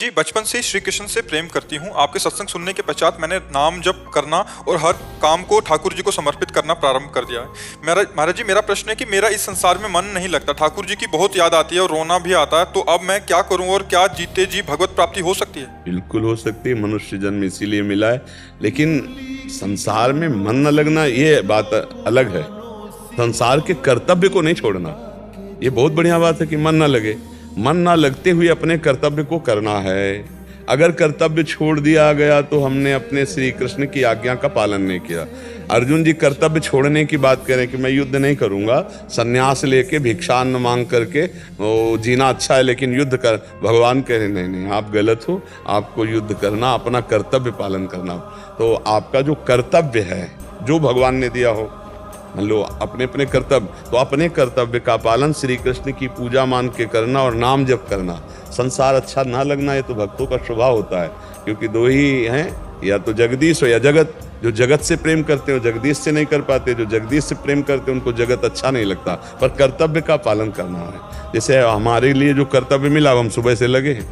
जी, बचपन से ही श्री कृष्ण से प्रेम करती हूँ। आपके सत्संग सुनने के पश्चात मैंने नाम जप करना और हर काम को ठाकुर जी को समर्पित करना प्रारंभ कर दिया है। महाराज जी, मेरा प्रश्न है कि मेरा इस संसार में मन नहीं लगता। ठाकुर जी की बहुत याद आती है और रोना भी आता है। तो अब मैं क्या करूँ और क्या जीते जी भगवत प्राप्ति हो सकती है? बिल्कुल हो सकती है। मनुष्य जन्म इसीलिए मिला है, लेकिन संसार में मन न लगना ये बात अलग है। संसार के कर्तव्य को नहीं छोड़ना, ये बहुत बढ़िया बात है कि मन न लगे। मन ना लगते हुए अपने कर्तव्य को करना है। अगर कर्तव्य छोड़ दिया गया तो हमने अपने श्री कृष्ण की आज्ञा का पालन नहीं किया। अर्जुन जी कर्तव्य छोड़ने की बात करें कि मैं युद्ध नहीं करूंगा, सन्यास लेके भिक्षान्न मांग करके जीना अच्छा है, लेकिन युद्ध कर। भगवान कह रहे नहीं नहीं, आप गलत हो, आपको युद्ध करना, अपना कर्तव्य पालन करना। तो आपका जो कर्तव्य है, जो भगवान ने दिया हो, मान लो अपने अपने कर्तव्य, तो अपने कर्तव्य का पालन श्री कृष्ण की पूजा मान के करना और नाम जप करना। संसार अच्छा ना लगना, ये तो भक्तों का स्वभाव होता है, क्योंकि दो ही हैं, या तो जगदीश हो या जगत। जो जगत से प्रेम करते हो जगदीश से नहीं कर पाते, जो जगदीश से प्रेम करते हैं उनको जगत अच्छा नहीं लगता। पर कर्तव्य का पालन करना है। जैसे हमारे लिए जो कर्तव्य मिला हम सुबह से लगे हैं।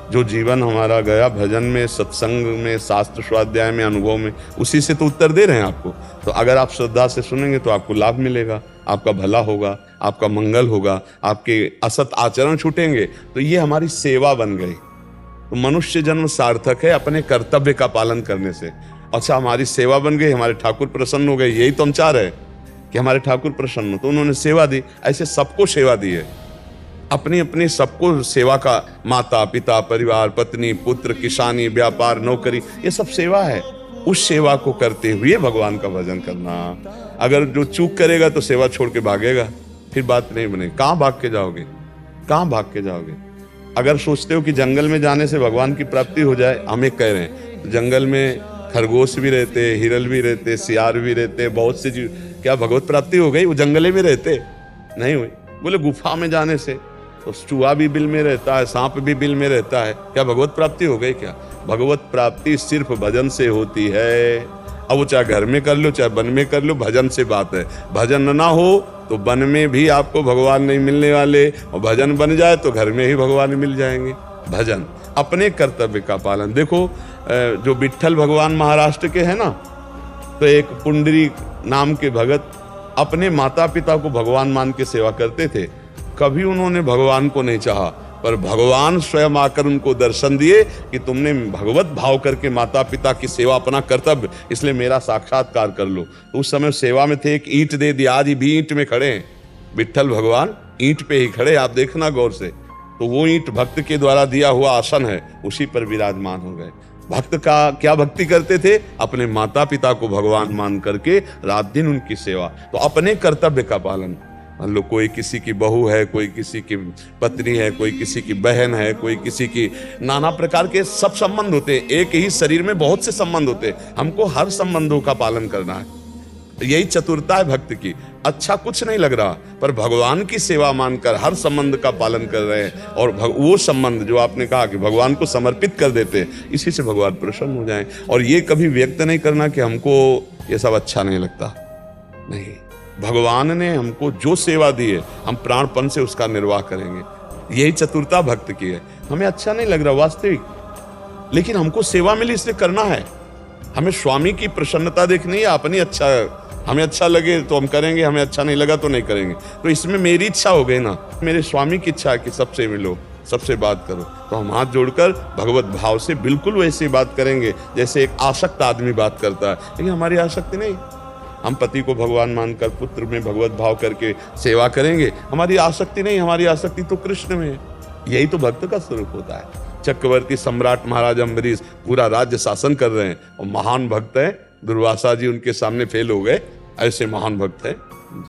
जो जीवन हमारा गया भजन में, सत्संग में, शास्त्र स्वाध्याय में, अनुभव में, उसी से तो उत्तर दे रहे हैं आपको। तो अगर आप श्रद्धा से सुनेंगे तो आपको लाभ मिलेगा, आपका भला होगा, आपका मंगल होगा, आपके असत आचरण छूटेंगे। तो ये हमारी सेवा बन गई। तो मनुष्य जन्म सार्थक है अपने कर्तव्य का पालन करने से। अच्छा, हमारी सेवा बन गई, हमारे ठाकुर प्रसन्न हो गए। यही तो हम चाह रहे हैं कि हमारे ठाकुर प्रसन्न हो, तो उन्होंने सेवा दी। ऐसे सबको सेवा दी है, अपनी अपनी सबको सेवा का। माता पिता, परिवार, पत्नी, पुत्र, किसानी, व्यापार, नौकरी, ये सब सेवा है। उस सेवा को करते हुए भगवान का भजन करना। अगर जो चूक करेगा तो सेवा छोड़ के भागेगा, फिर बात नहीं बनेगी। कहाँ भाग के जाओगे, कहाँ भाग के जाओगे? अगर सोचते हो कि जंगल में जाने से भगवान की प्राप्ति हो जाए, हम एक कह रहे हैं, जंगल में खरगोश भी रहते, हिरल भी रहते, सियार भी रहते, बहुत से जीव, क्या भगवत प्राप्ति हो गई? वो जंगले में रहते नहीं हुई। बोले गुफा में जाने से तो चूहा भी बिल में रहता है, सांप भी बिल में रहता है, क्या भगवत प्राप्ति हो गई? क्या भगवत प्राप्ति सिर्फ भजन से होती है। अब वो चाहे घर में कर लो चाहे वन में कर लो, भजन से बात है। भजन ना हो तो वन में भी आपको भगवान नहीं मिलने वाले, और भजन बन जाए तो घर में ही भगवान मिल जाएंगे। भजन, अपने कर्तव्य का पालन। देखो जो विट्ठल भगवान महाराष्ट्र के हैं ना, तो एक पुंडरी नाम के भगत अपने माता पिता को भगवान मान के सेवा करते थे। कभी उन्होंने भगवान को नहीं चाहा, पर भगवान स्वयं आकर उनको दर्शन दिए कि तुमने भगवत भाव करके माता पिता की सेवा अपना कर्तव्य, इसलिए मेरा साक्षात्कार कर लो। तो उस समय सेवा में थे, एक ईंट दे दी, आज भी ईंट में खड़े हैं विट्ठल भगवान, ईंट पे ही खड़े, आप देखना गौर से। तो वो ईंट भक्त के द्वारा दिया हुआ आसन है, उसी पर विराजमान हो गए। भक्त का क्या भक्ति करते थे? अपने माता पिता को भगवान मान करके रात दिन उनकी सेवा। तो अपने कर्तव्य का पालन। मान लो कोई किसी की बहू है, कोई किसी की पत्नी है, कोई किसी की बहन है, कोई किसी की, नाना प्रकार के सब संबंध होते हैं। एक ही शरीर में बहुत से संबंध होते हैं, हमको हर संबंधों का पालन करना है। यही चतुरता है भक्त की। अच्छा कुछ नहीं लग रहा, पर भगवान की सेवा मानकर हर संबंध का पालन कर रहे हैं, और वो संबंध जो आपने कहा कि भगवान को समर्पित कर देते हैं, इसी से भगवान प्रसन्न हो जाएं। और ये कभी व्यक्त नहीं करना कि हमको ये सब अच्छा नहीं लगता। नहीं, भगवान ने हमको जो सेवा दी है, हम प्राणपण से उसका निर्वाह करेंगे। यही चतुरता भक्त की है। हमें अच्छा नहीं लग रहा वास्तविक, लेकिन हमको सेवा मिली इसलिए करना है। हमें स्वामी की प्रसन्नता देखनी है, अपनी अच्छा, हमें अच्छा लगे तो हम करेंगे, हमें अच्छा नहीं लगा तो नहीं करेंगे। तो इसमें मेरी इच्छा हो गई ना, मेरे स्वामी की इच्छा है कि सबसे मिलो, सबसे बात करो। तो हम हाथ जोड़कर भगवत भाव से बिल्कुल वैसी बात करेंगे जैसे एक आसक्त आदमी बात करता है। लेकिन हमारी आसक्ति नहीं, हम पति को भगवान मानकर पुत्र में भगवत भाव करके सेवा करेंगे। हमारी आसक्ति नहीं, हमारी आसक्ति तो कृष्ण में है। यही तो भक्त का स्वरूप होता है। चक्रवर्ती सम्राट महाराज अम्बरीश पूरा राज्य शासन कर रहे हैं, और महान भक्त हैं। दुर्वासा जी उनके सामने फेल हो गए, ऐसे महान भक्त हैं।